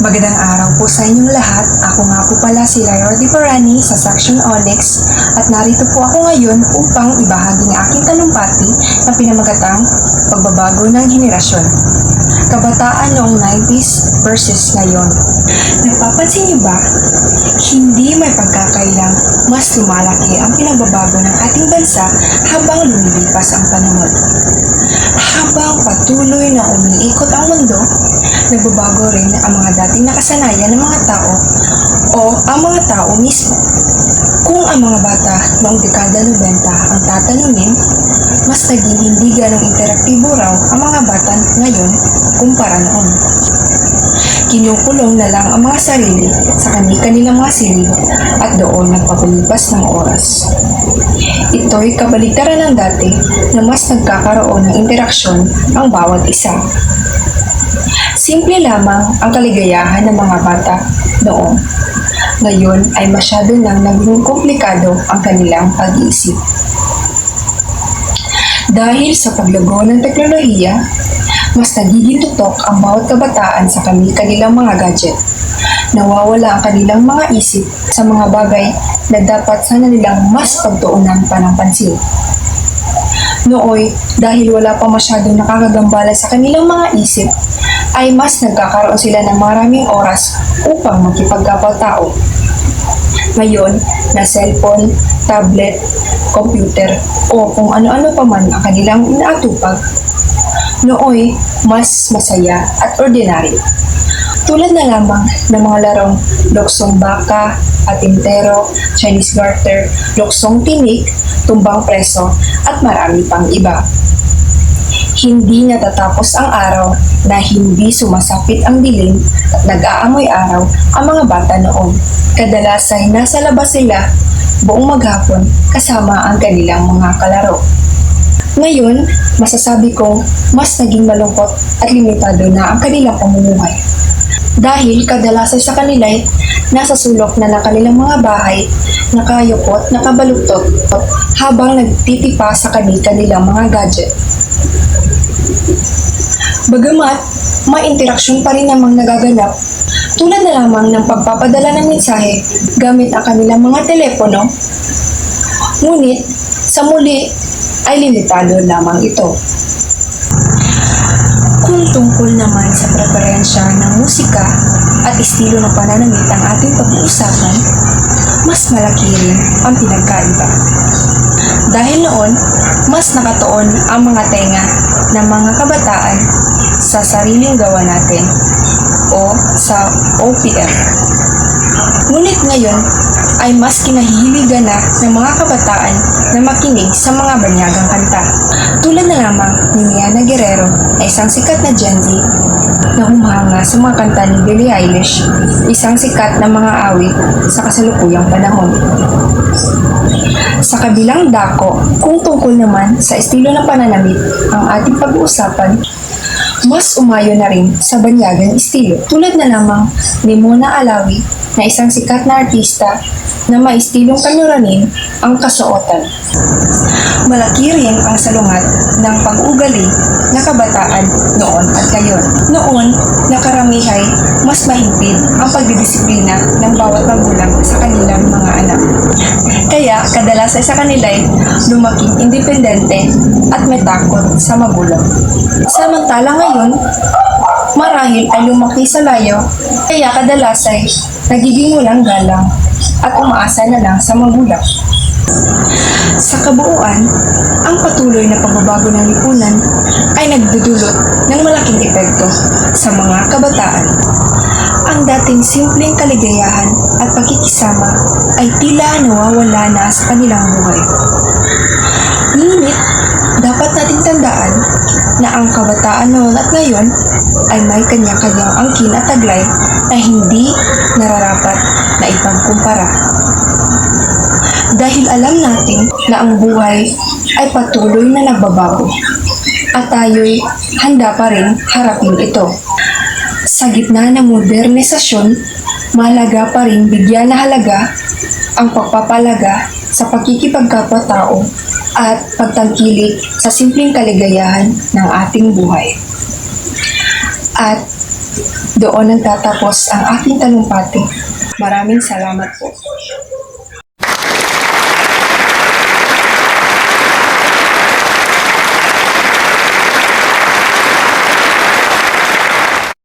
Magandang araw po sa inyong lahat. Ako nga po pala si Layor Di Parani sa Section Onyx at narito po ako ngayon upang ibahagi ang aking talumpati na pinamagatang pagbabago ng henerasyon. Kabataan noong 90s versus ngayon. Napapansin niyo ba? Hindi may pagkakailang mas lumalaki ang pinagbabago ng ating bansa habang lumilipas ang panahon. Habang patuloy na umiikot ang mundo, nagbabago rin ang mga dating nakasanayan ng mga tao o ang mga tao mismo. Kung ang mga bata noong dekada 90 ang tatanungin, mas naging hindi ganong interaktibo raw ang mga bata ngayon kumpara noon. Kinukulong na lang ang mga sarili sa kanilang mga silid at doon nagpapalipas ng oras. Ito'y kabaligtaran ng dati na mas nagkakaroon ng interaksyon ang bawat isa. Simple lamang ang kaligayahan ng mga bata noon. Ngayon ay masyado nang naging komplikado ang kanilang pag-iisip. Dahil sa paglago ng teknolohiya, mas nagiging tutok ang bawat kabataan sa kanilang mga gadget. Nawawala ang kanilang mga isip sa mga bagay na dapat sana nilang mas pagtuunan pa ng pansin. Nooy, dahil wala pa masyadong nakakagambala sa kanilang mga isip, ay mas nagkakaroon sila ng maraming oras upang makipagkapwa-tao. Ngayon, na cellphone, tablet, computer, o kung ano-ano pa man ang kanilang inaatupag, nooy mas masaya at ordinary. Tulad na lamang ng mga larong luksong baka, atintero, Chinese garter, luksong tinik, tumbang preso, at marami pang iba. Hindi natatapos ang araw na hindi sumasapit ang dilim at nag-aamoy araw ang mga bata noon. Kadalas ay nasa labas sila buong maghapon kasama ang kanilang mga kalaro. Ngayon, masasabi kong mas naging malungkot at limitado na ang kanilang pamumuhay. Dahil kadalasan sa kanila ay nasa sulok na ng kanilang mga bahay, nakayukot, nakabaluktot, habang nagtitipa sa kanilang mga gadget. Bagamat, may interaksyon pa rin namang nagaganap, tulad na lamang ng pagpapadala ng mensahe gamit ang kanilang mga telepono, ngunit sa muli ay limitado lamang ito. Kung tungkol naman sa preferensya ng musika at estilo ng pananamit ang ating pag-uusapan, mas malaki rin ang pinagkaiba. Dahil noon, mas nakatuon ang mga tenga ng mga kabataan sa sariling gawa natin o sa OPM. Ngunit ngayon ay mas kinahihiligan na ng mga kabataan na makinig sa mga banyagang kanta. Tulad na lamang ni Niana Guerrero na isang sikat na Gen Z na humahanga sa mga kanta ni Billie Eilish, isang sikat na mga awit sa kasalukuyang panahon. Sa kabilang dako, kung tungkol naman sa estilo ng pananamit ang ating pag-uusapan, mas umayo na rin sa banyagang estilo. Tulad na lamang ni Mona Alawi na isang sikat na artista na may estilong kanyuranin ang kasuotan. Malaki rin ang salungat ng pag-ugali na kabataan noon at ngayon. Noon, nakaramihay mas mahigpit ang pagdidisiplina ng bawat magulang sa kanilang mga anak. Kaya kadalasan sa kanila ay lumaking independente at may takot sa magulang. Samantala ngayon, marahil ay lumaki sa layo, kaya kadalas ay nagiging walang galang at umaasa na lang sa magulang. Sa kabuuan, ang patuloy na pagbabago ng lipunan ay nagdudulot ng malaking epekto sa mga kabataan. Ang dating simpleng kaligayahan at pagkikisama ay tila nawawala na sa kanilang buhay. Ngunit, dapat nating tandaan na ang kabataan noon at ngayon ay may kanya-kanyang angkin at taglay na hindi nararapat na ipagkumpara. Dahil alam natin na ang buhay ay patuloy na nagbabago at tayo'y handa pa rin harapin ito. Sa gitna ng modernisasyon, mahalaga pa rin bigyan na halaga ang pagpapalaga sa pagkikipagkapwa-tao at pagtangkilik sa simpleng kaligayahan ng ating buhay. At Doon nagtatapos ang aking talumpati. Maraming salamat po.